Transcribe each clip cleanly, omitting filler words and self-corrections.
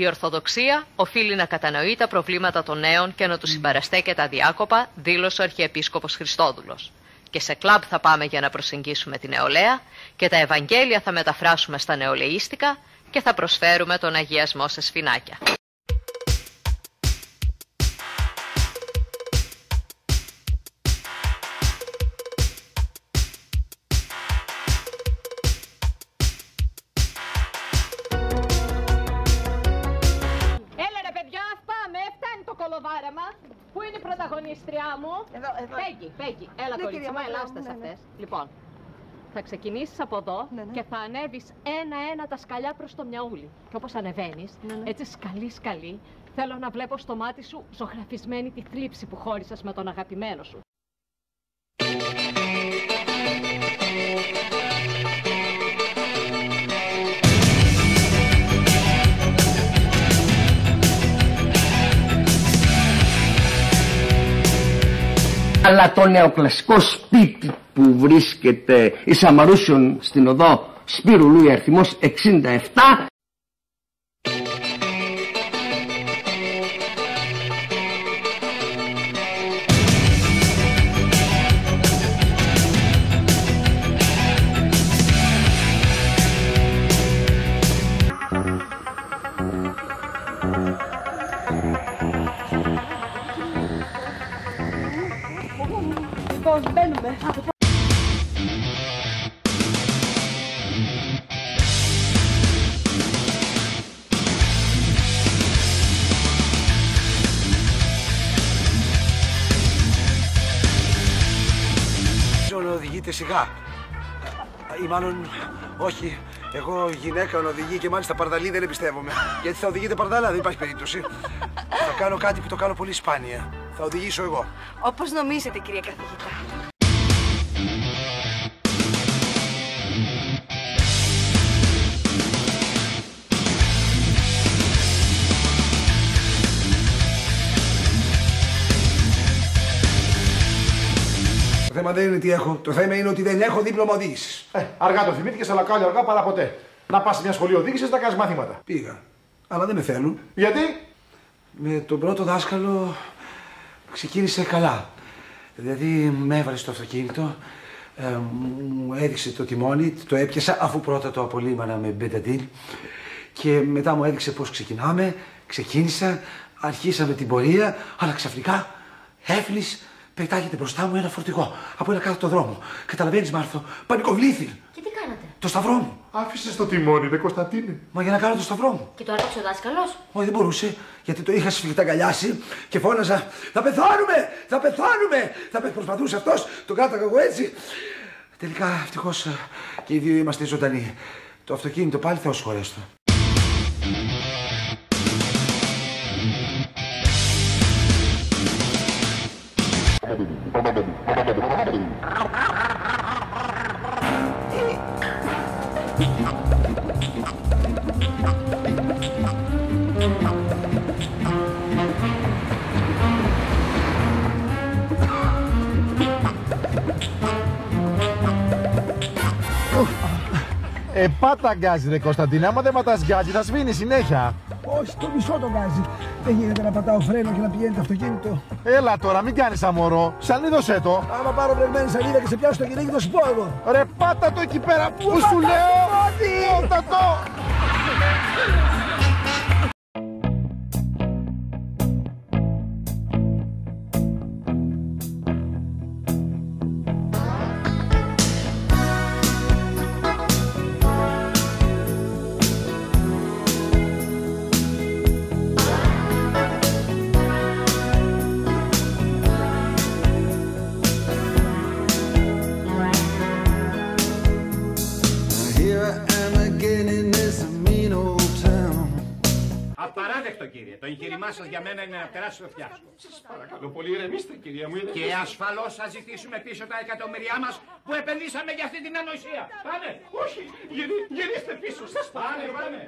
Η Ορθοδοξία οφείλει να κατανοεί τα προβλήματα των νέων και να τους συμπαραστέκεται αδιάκοπα, δήλωσε ο Αρχιεπίσκοπος Χριστόδουλος. Και σε κλαμπ θα πάμε για να προσεγγίσουμε τη νεολαία και τα Ευαγγέλια θα μεταφράσουμε στα νεολαίστικα και θα προσφέρουμε τον αγιασμό σε σφινάκια. Πού είναι η πρωταγωνίστριά μου? Εδώ. Πέγγι, έλα κορίτσι μου, ελάστε σε αυτές. Λοιπόν, θα ξεκινήσεις από εδώ και θα ανέβεις ένα-ένα τα σκαλιά προς το Μιαούλι. Και όπως ανεβαίνεις, έτσι σκαλί, θέλω να βλέπω στο μάτι σου ζωγραφισμένη τη θλίψη που χώρισες με τον αγαπημένο σου. Αλλά το νεοκλασικό σπίτι που βρίσκεται εις Αμαρούσιον στην οδό Σπύρου Λούι αριθμός 67 Μπαίνουμε. Να οδηγείτε σιγά. Ή μάλλον όχι. Εγώ γυναίκα να οδηγεί και μάλιστα παρδαλή δεν εμπιστεύομαι. Γιατί θα οδηγείτε παρδάλα, δεν υπάρχει περίπτωση. Θα κάνω κάτι που το κάνω πολύ σπάνια. Θα οδηγήσω εγώ. Όπως νομίζετε, κύριε καθηγητά. Το θέμα δεν είναι τι έχω. Το θέμα είναι ότι δεν έχω δίπλωμα οδήγησης. Αργά το θυμήθηκες, αλλά κάλλιο αργά παρά ποτέ. Να πας σε μια σχολή οδήγησης να κάνεις μαθήματα. Πήγα. Αλλά δεν με θέλουν. Γιατί? Με τον πρώτο δάσκαλο ξεκίνησε καλά. Δηλαδή με έβαλε στο αυτοκίνητο, μου έδειξε το τιμόνι, το έπιασα αφού πρώτα το απολύμανα με μπενταντίν και μετά μου έδειξε πώς ξεκινάμε, ξεκίνησα, αρχίσαμε την πορεία, αλλά ξαφνικά έφλης, πετάγεται μπροστά μου ένα φορτηγό από ένα κάτω δρόμο. Καταλαβαίνεις, Μάρθο, πανικοβλήθη. Και τι κάνατε? Το σταυρό μου. Άφησες το τιμόνι, δε Κωνσταντίνε. Μα για να κάνω το σταυρό μου. Και το έγραψε ο δάσκαλος? Όχι, δεν μπορούσε, γιατί το είχα σφιχταγκαλιάσει και φώναζα «Θα πεθάνουμε! Θα πεθάνουμε!» Προσπαθούσε αυτός, το κράταγα εγώ έτσι. Τελικά, ευτυχώς και οι δύο είμαστε ζωντανοί. Το αυτοκίνητο πάλι θα οσχωρέστο. Πάτα γκάζι ρε Κωνσταντίνε, άμα δεν πατάς γκάζι θα σβήνει συνέχεια. Όχι, το μισό το γκάζι. Δεν γίνεται να πατάω φρένο και να πηγαίνει το αυτοκίνητο. Έλα τώρα, μην κάνεις αμορό. Σανίδωσέ το. Άμα πάρω βρεγμένη σανίδα και σε πιάσω το κυνήγι θα σου πω εγώ. Ρε πάτα το εκεί πέρα, πού σου λέω. Πάτα το. Απαράδεκτο, κύριε. Το εγχείρημά σας για μένα είναι ένα τεράστιο φιάσκο. Σας παρακαλώ πολύ, ηρεμήστε, κυρία μου. Και ασφαλώς θα ζητήσουμε πίσω τα εκατομμύρια μας που επενδύσαμε για αυτή την ανοησία. Πάνε! Όχι! Γυρίστε πίσω, σας παρακαλώ. Πάνε!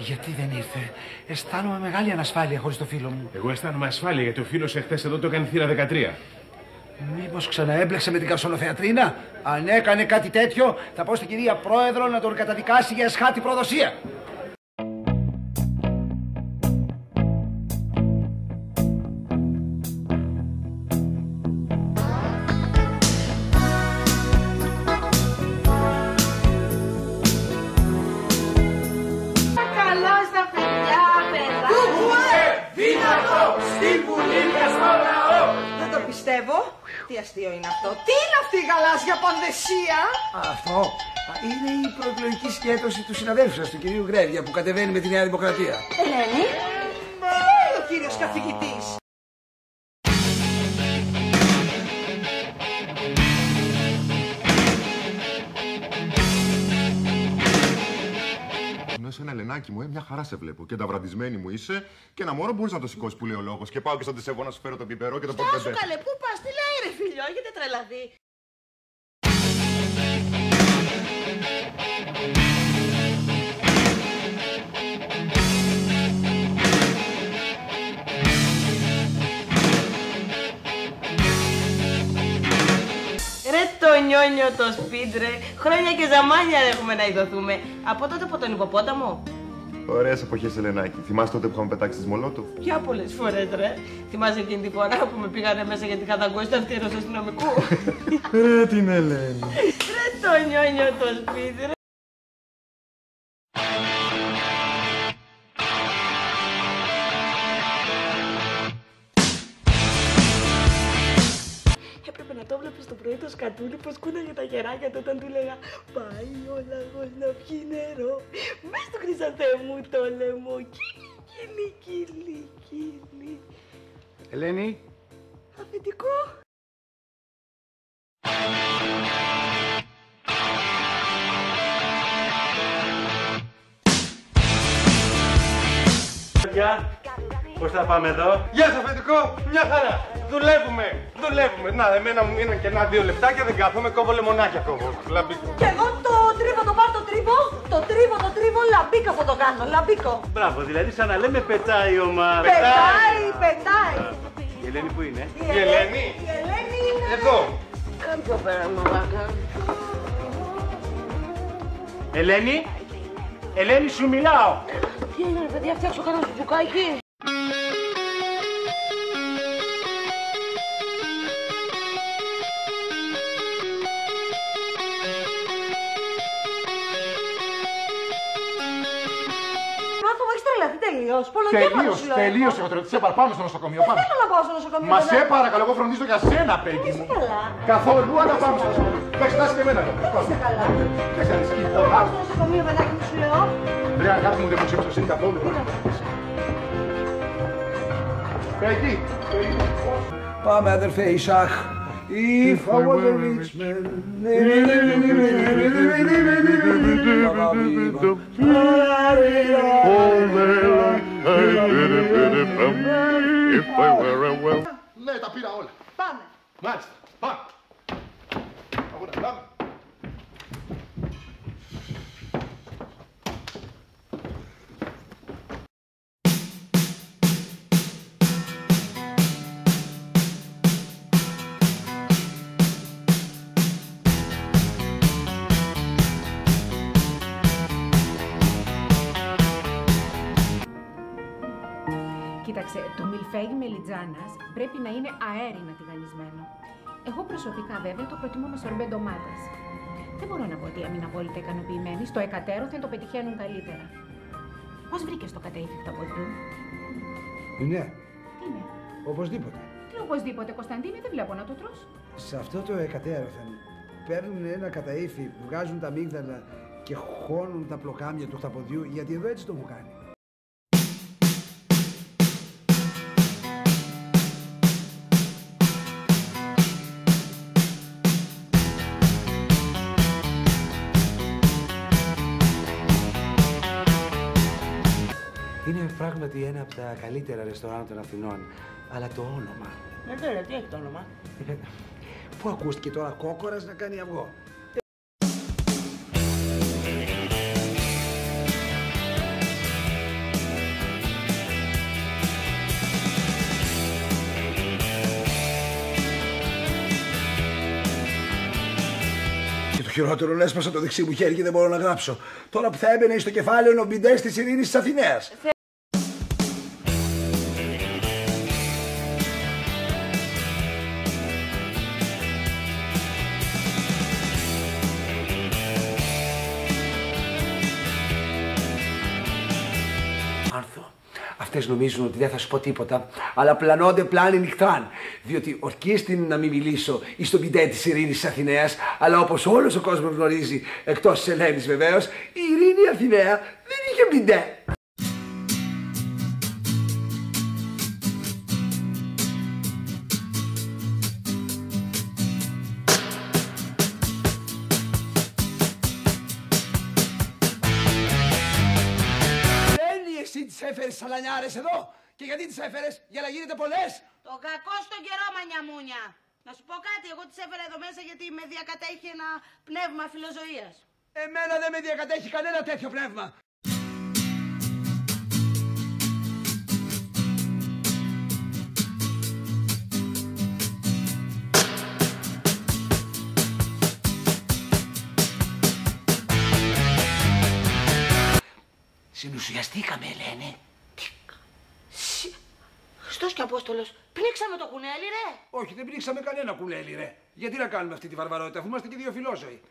Γιατί δεν ήρθε? Αισθάνομαι μεγάλη ανασφάλεια χωρίς το φίλο μου. Εγώ αισθάνομαι ασφάλεια γιατί ο φίλος εχθές εδώ το έκανε θύρα 13. Μήπως ξαναέμπλεξε με την καψονοφεατρίνα? Αν έκανε κάτι τέτοιο, θα πω στην κυρία Πρόεδρο να τον καταδικάσει για εσχάτη προδοσία. Τι αστείο είναι αυτό? Τι είναι αυτή η γαλάζια πανδεσία? Αυτό είναι η προεκλογική συγκέντρωση του συναδέλφου σας, του κυρίου Γκρέβια, που κατεβαίνει με τη Νέα Δημοκρατία. Ελένη, τι λέει ο κύριος καθηγητής? Ένα Ελενάκι μου, μια χαρά σε βλέπω. Και τα βραντισμένη μου είσαι και ένα μωρό μπορείς να το σηκώσεις που λέει ο λόγος. Και πάω και στον Τεσεβό να σου φέρω το πιπερό και το πορτεμπέ. Στάσου καλέ, πού πας, τι λέει ρε φίλιο, έχετε τρελαθεί? Ρε το νιόνιο το σπίτι, χρόνια και ζαμάνια έχουμε να ειδωθούμε. Από τότε από τον υποπόταμο. Ωραίες εποχές, Ελενάκι. Θυμάσαι τότε που είχαμε πετάξει τις Μολότοφ? Ποια πολλές φορές, ρε. Θυμάσαι εκείνη τη φορά που με πήγανε μέσα γιατί είχα δαγκώσει το αυτήριο του αστυνομικού? Ρε την Ελένη. Ρε το νιόνιο το σπίτι, ρε. Έπρεπε να το βλέπεις το πρωί το σκατούλι πως κούναγε τα γεράκια του όταν του λέγα πάει ο λαγός να πιει νερό μες του Χρυσανθέμου το λαιμό κίλι, κίλι, κίλι. Ελένη. Αφεντικό. Πώς θα πάμε εδώ? Γεια σας αφεντικό, μια χαρά. Δουλεύουμε. Να, εμένα μου μείναν και 1-2 λεπτάκια, δεν κάθομαι, κόβω λεμονάκια κόβω. Λαμπίκο. Και εγώ το τρίβω, το τρίβω, λαμπίκο θα το κάνω, λαμπίκο. Μπράβο, δηλαδή σαν να λέμε πετάει ο Μάρ. Πετάει. Η Ελένη που είναι? Η Ελένη είναι... Εδώ. Κάνε πιο πέρα μαλάκα. Ελένη σου μιλάω. Τι είναι ρε παιδιά, φτιάξω κανένα σουτζουκάκι? Τελείωσε. Εγώ τρελαθήσα παραπάνω στο νοσοκομείο. Δεν θέλω να πάω στο νοσοκομείο. Μα σε παρακαλώ, εγώ φροντίζω για σένα, Πέγγι μου. Καθόλου, αλλά πάμε στο νοσοκομείο. Θα εξετάσει και εμένα. Είστε καλά. Δεν ανησυχεί. Δεν πάω στο νοσοκομείο, παιδάκι μου, σου λέω. Βρε, αγάπη μου, δεν μου εμπιστοσύνη καθόλου. Πέγγι. Πάμε αδερφέ, Ισάχ. If I was a rich man. Ναι, τα πήρα όλα. Πάμε. Μάλιστα, πάμε. Πάμε. Κοίταξε, το μιλφέγι μελιτζάνας πρέπει να είναι αέρινα τηγανισμένο. Εγώ προσωπικά βέβαια το προτιμώ με σορμπέ ντομάτας. Δεν μπορώ να πω ότι έμεινα απόλυτα ικανοποιημένη. Στο εκατέρωθεν το πετυχαίνουν καλύτερα. Πώς βρήκες το καταήφι χταποδρού? Είναι. Τι είναι? Οπωσδήποτε. Τι οπωσδήποτε, Κωνσταντίνε, δεν βλέπω να το τρως. Σε αυτό το εκατέρωθεν παίρνουν ένα καταήφι, βγάζουν τα αμύγδαλα και χώνουν τα πλοκάμια του χταποδιού, γιατί εδώ έτσι το μου κάνει. Είναι πράγματι ένα από τα καλύτερα ρεστοράν των Αθηνών, αλλά το όνομα... Ναι, τι έχει το όνομα? Πού ακούστηκε τώρα κόκορας να κάνει αυγό? χειρότερο, έσπασα το δεξί μου χέρι και δεν μπορώ να γράψω. Τώρα που θα έμπαινε στο κεφάλαιο ο μπιντές της Ειρήνης της Αθηναίας. Αυτές νομίζουν ότι δεν θα σου πω τίποτα, αλλά πλανώνται πλάνη νυχτάν. Διότι ορκίστην να μην μιλήσω εις τον μπιντέ της Ειρήνης της Αθηναίας, αλλά όπως όλος ο κόσμος γνωρίζει, εκτός της Ελένης βεβαίως, η Ειρήνη Αθηναία δεν είχε μπιντέ. Τις έφερες σαλανιάρες εδώ και γιατί τις έφερες, για να γίνετε πολλές. Το κακό στον καιρό, μανιαμούνια. Να σου πω κάτι, εγώ τις έφερα εδώ μέσα γιατί με διακατέχει ένα πνεύμα φιλοζωίας. Εμένα δεν με διακατέχει κανένα τέτοιο πνεύμα. Συνουσιαστήκαμε, Ελένη. Χριστός και Απόστολος, πνίξαμε το κουνέλι, ρε. Όχι, δεν πνίξαμε κανένα κουνέλι, ρε. Γιατί να κάνουμε αυτή τη βαρβαρότητα, αφού είμαστε και δύο φιλόζωοι.